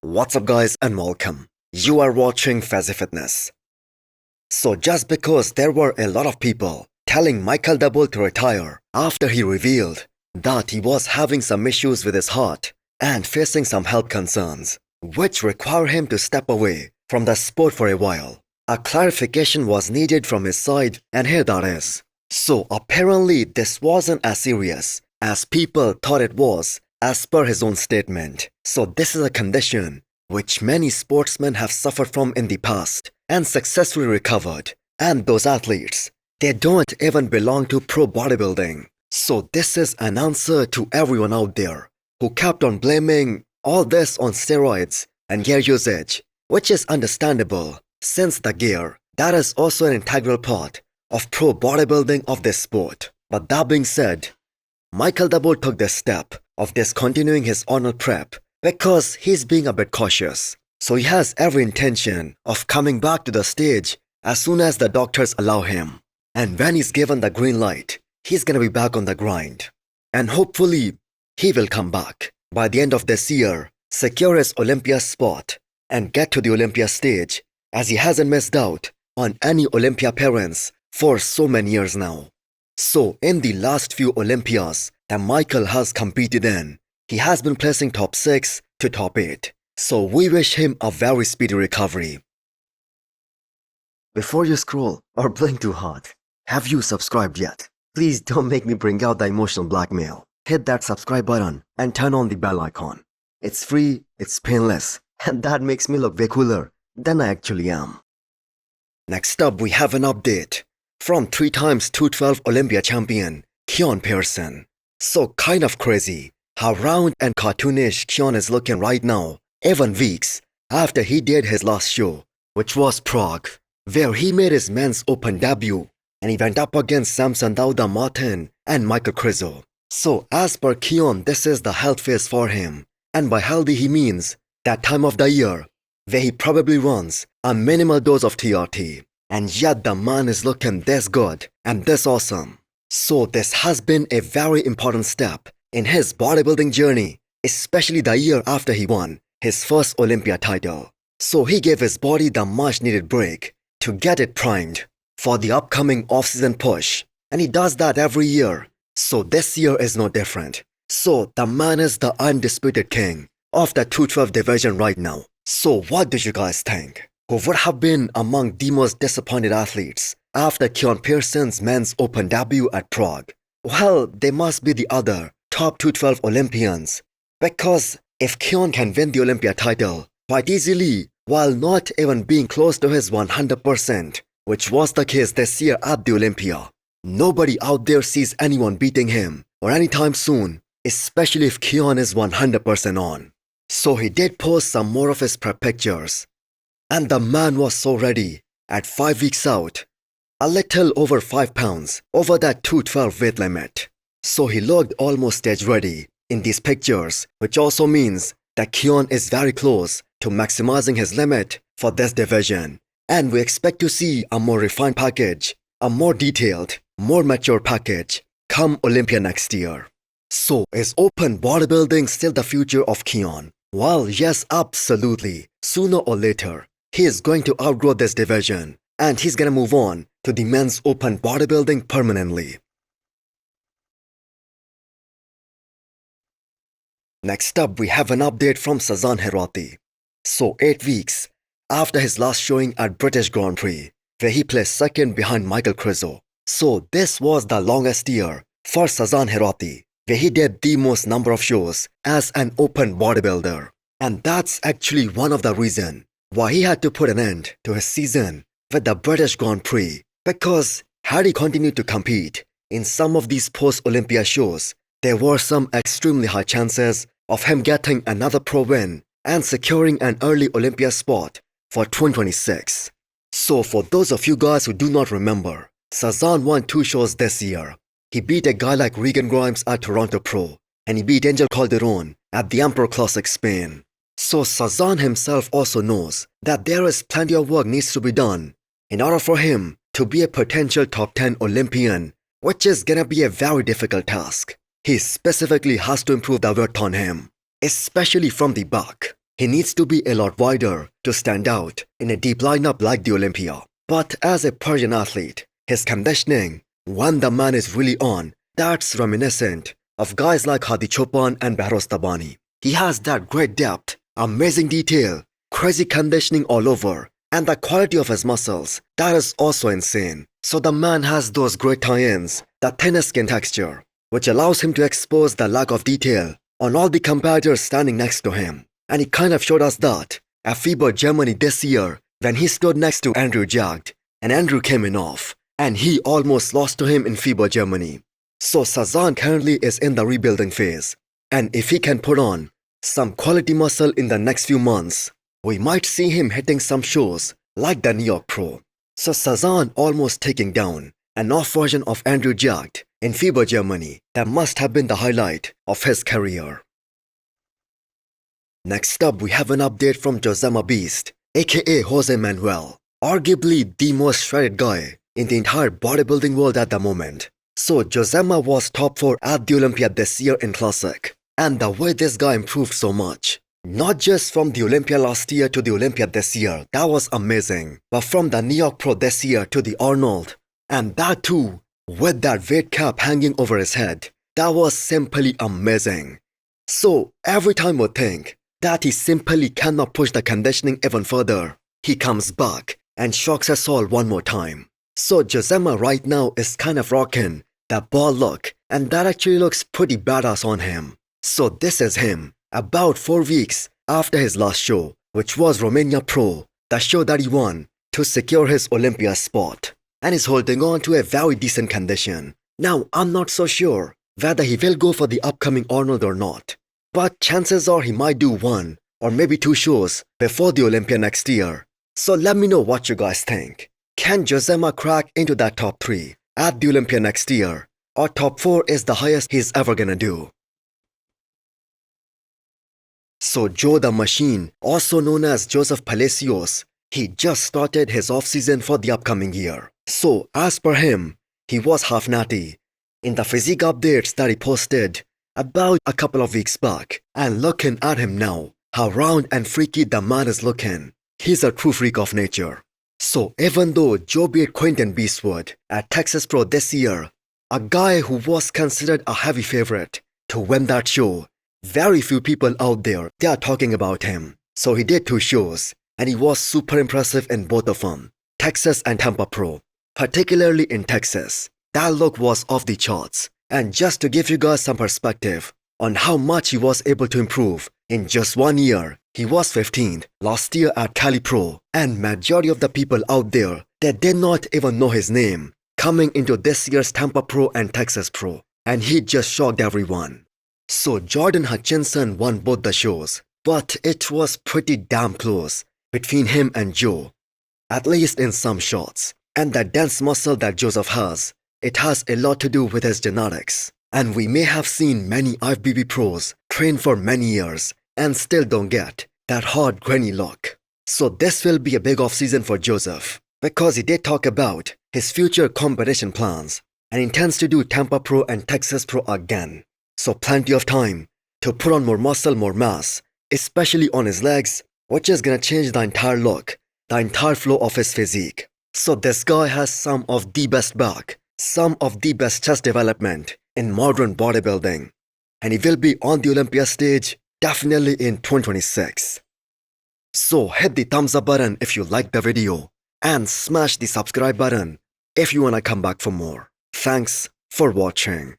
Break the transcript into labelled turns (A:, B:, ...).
A: What's up guys and welcome. You are watching Fazi Fitness. So just because there were a lot of people telling Michael Double to retire after he revealed that he was having some issues with his heart and facing some health concerns, which require him to step away from the sport for a while, a clarification was needed from his side, and here that is. So apparently this wasn't as serious as people thought it was, as per his own statement. So this is a condition which many sportsmen have suffered from in the past and successfully recovered. And those athletes, they don't even belong to pro bodybuilding. So this is an answer to everyone out there who kept on blaming all this on steroids and gear usage, which is understandable since the gear, that is also an integral part of pro bodybuilding of this sport. But that being said, Michael Double took the step of discontinuing his Arnold prep because he's being a bit cautious. So he has every intention of coming back to the stage as soon as the doctors allow him. And when he's given the green light, he's gonna be back on the grind. And hopefully, he will come back by the end of this year, secure his Olympia spot, and get to the Olympia stage, as he hasn't missed out on any Olympia appearance for so many years now. So in the last few Olympias that Michael has competed in, he has been placing top 6 to top 8. So we wish him a very speedy recovery. Before you scroll or blink too hard, have you subscribed yet? Please don't make me bring out the emotional blackmail. Hit that subscribe button and turn on the bell icon. It's free, it's painless, and that makes me look way cooler than I actually am. Next up, we have an update from 3 times 212 Olympia champion Keone. So kind of crazy how round and cartoonish Keone is looking right now, even weeks after he did his last show, which was Prague, where he made his men's open debut and he went up against Samson Dauda Martin and Michael Krizo. So as per Keone, this is the health phase for him, and by healthy he means that time of the year where he probably runs a minimal dose of TRT. And yet the man is looking this good and this awesome. So this has been a very important step in his bodybuilding journey, especially the year after he won his first Olympia title. So he gave his body the much needed break to get it primed for the upcoming off-season push. And he does that every year. So this year is no different. So the man is the undisputed king of the 212 division right now. So what do you guys think? Who would have been among the most disappointed athletes after Keone's men's open debut at Prague? Well, they must be the other top 212 Olympians, because if Keone can win the Olympia title quite easily while not even being close to his 100%, which was the case this year at the Olympia, nobody out there sees anyone beating him or anytime soon, especially if Keone is 100% on. So he did post some more of his prep pictures. And the man was so ready at 5 weeks out, a little over 5 pounds over that 212 weight limit. So he looked almost stage ready in these pictures, which also means that Keone is very close to maximizing his limit for this division. And we expect to see a more refined package, a more detailed, more mature package come Olympia next year. So is open bodybuilding still the future of Keone? Well, yes, absolutely. Sooner or later, he is going to outgrow this division and he's gonna move on to the men's open bodybuilding permanently. Next up, we have an update from Sazan Herati. So 8 weeks after his last showing at British Grand Prix, where he placed second behind Michael Krizo. So this was the longest year for Sazan Herati, where he did the most number of shows as an open bodybuilder. And that's actually one of the reasons why he had to put an end to his season with the British Grand Prix, because had he continued to compete in some of these post-Olympia shows, there were some extremely high chances of him getting another pro win and securing an early Olympia spot for 2026. So for those of you guys who do not remember, Sazan won 2 shows this year. He beat a guy like Regan Grimes at Toronto Pro, and he beat Angel Calderon at the Emperor Classic Spain. So Sazan himself also knows that there is plenty of work needs to be done in order for him to be a potential top 10 Olympian, which is gonna be a very difficult task. He specifically has to improve the work on him, especially from the back. he needs to be a lot wider to stand out in a deep lineup like the Olympia. But as a Persian athlete, his conditioning, when the man is really on, that's reminiscent of guys like Hadi Chopin and Behrouz Tabani. He has that great depth, amazing detail, crazy conditioning all over, and the quality of his muscles, that is also insane. So the man has those great tie-ins, the thinner skin texture, which allows him to expose the lack of detail on all the competitors standing next to him. And he kind of showed us that at FIBA Germany this year when he stood next to Andrew Jagged, and Andrew came in off, and he almost lost to him in FIBA Germany. So Sazan currently is in the rebuilding phase, and if he can put on some quality muscle in the next few months, we might see him hitting some shows like the New York Pro. So Sazan almost taking down an off version of Andrew Jagged in FIBA Germany, that must have been the highlight of his career. Next up, we have an update from Josema Beast, aka Jose Manuel, arguably the most shredded guy in the entire bodybuilding world at the moment. So Josema was top 4 at the Olympia this year in Classic, and the way this guy improved so much, not just from the Olympia last year to the Olympia this year, that was amazing, but from the New York Pro this year to the Arnold, and that too, with that weight cap hanging over his head, that was simply amazing. So every time we think that he simply cannot push the conditioning even further, he comes back and shocks us all one more time. So Josema right now is kind of rocking that ball look, and that actually looks pretty badass on him. So this is him, about 4 weeks after his last show, which was Romania Pro, the show that he won to secure his Olympia spot, and is holding on to a very decent condition. Now, I'm not so sure whether he will go for the upcoming Arnold or not, but chances are he might do 1 or maybe 2 shows before the Olympia next year. So let me know what you guys think. Can Josema crack into that top 3 at the Olympia next year, or top 4 is the highest he's ever gonna do? So Joe the Machine, also known as Joseph Palacios, he just started his off-season for the upcoming year. So as per him, he was half natty in the physique updates that he posted about a couple of weeks back, and looking at him now, how round and freaky the man is looking, he's a true freak of nature. So even though Joe beat Quentin Beastwood at Texas Pro this year, a guy who was considered a heavy favorite to win that show, very few people out there, they are talking about him. So he did 2 shows, and he was super impressive in both of them, Texas and Tampa Pro. Particularly in Texas, that look was off the charts. And just to give you guys some perspective on how much he was able to improve in just 1 year, he was 15th last year at Cali Pro, and majority of the people out there, they did not even know his name coming into this year's Tampa Pro and Texas Pro, and he just shocked everyone. So Jordan Hutchinson won both the shows, but it was pretty damn close between him and Joe, at least in some shots. And that dense muscle that Joseph has, it has a lot to do with his genetics. And we may have seen many IFBB pros train for many years and still don't get that hard grainy look. So this will be a big off-season for Joseph, because he did talk about his future competition plans and intends to do Tampa Pro and Texas Pro again. So plenty of time to put on more muscle, more mass, especially on his legs, which is gonna change the entire look, the entire flow of his physique. So this guy has some of the best back, some of the best chest development in modern bodybuilding, and he will be on the Olympia stage definitely in 2026. So hit the thumbs up button if you liked the video, and smash the subscribe button if you wanna come back for more. Thanks for watching.